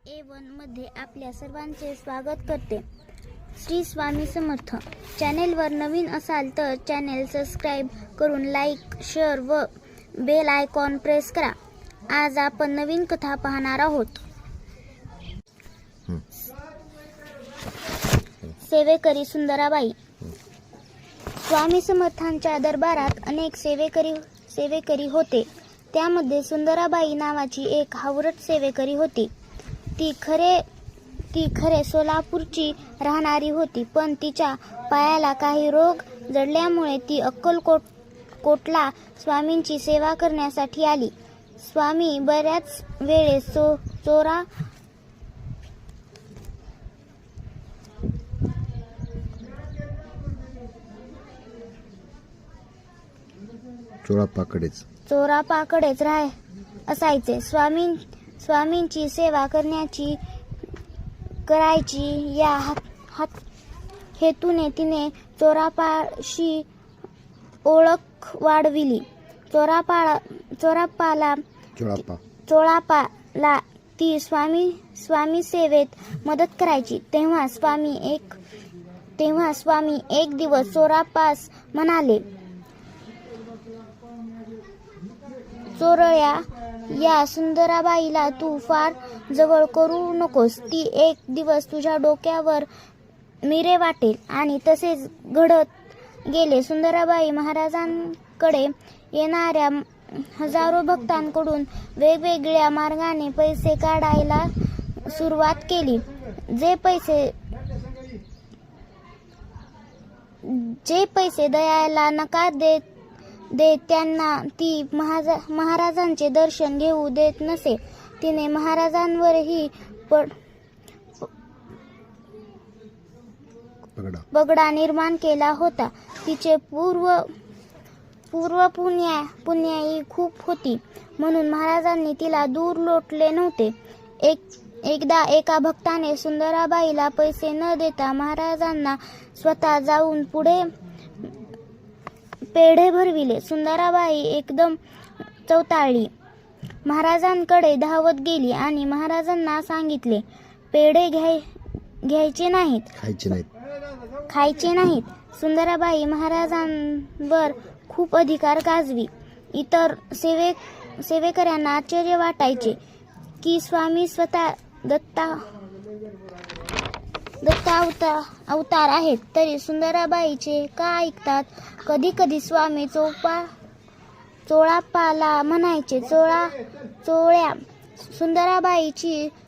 A1 मध्ये आपल्या सर्वांचे स्वागत करते. श्री स्वामी समर्थ. चॅनेलवर नवीन असाल तर चॅनेल सबस्क्राईब करून लाईक, शेअर व बेल आयकॉन प्रेस करा. आज आपण नवीन कथा पाहणार आहोत. सेवेकरी सुंदराबाई. स्वामी समर्थांच्या दरबारात अनेक सेवेकरी होते. त्यामध्ये सुंदराबाई नावाची एक हावरट सेवेकरी होती. ती खरे सोलापूरची राहणारी होती, पण तिच्या पायाला काही रोग जडल्यामुळे ती अक्कलकोटला स्वामींची सेवा करण्यासाठी आली. स्वामी बऱ्याच वेळेस चोरापाकडेच असायचे. स्वामींची सेवा करायची या हेतूने तिने चोरापाशी ओळख वाढविली. चोरापाला ती स्वामी सेवेत मदत करायची. तेव्हा स्वामी एक दिवस चोरापास म्हणाले, चोरळ्या, या सुंदराबाईला तू फार जवळ करू नकोस. ती एक दिवस तुझ्या डोक्यावर मिरे वाटेल. आणि तसेच घडत गेले. सुंदराबाई महाराजांकडे येणाऱ्या हजारो भक्तांकडून वेगवेगळ्या मार्गाने पैसे काढायला सुरुवात केली. जे पैसे द्यायला नकार देत त्यांना ती महाराजांचे दर्शन घेऊ देत नसे. तिने महाराजांवरही पगडा निर्माण केला होता. तिचे पूर्व पुण्याई खूप होती, म्हणून महाराजांनी तिला दूर लोटले नव्हते. एकदा एका भक्ताने सुंदराबाईला पैसे न देता महाराजांना स्वतः जाऊन पुढे पेढे भरविले. सुंदराबाई एकदम चवताळली. महाराजांकडे धावत गेली आणि महाराजांना सांगितले, पेढे खायचे नाहीत. सुंदराबाई महाराजांवर खूप अधिकार गाजवी. इतर सेवेकऱ्यांना आश्चर्य वाटायचे की स्वामी स्वतः दत्ता अवतार आहेत, तरी सुंदराबाईचे का ऐकतात. कधी कधी स्वामी चोळापाला म्हणायचे, चोळ्या. सुंदराबाईची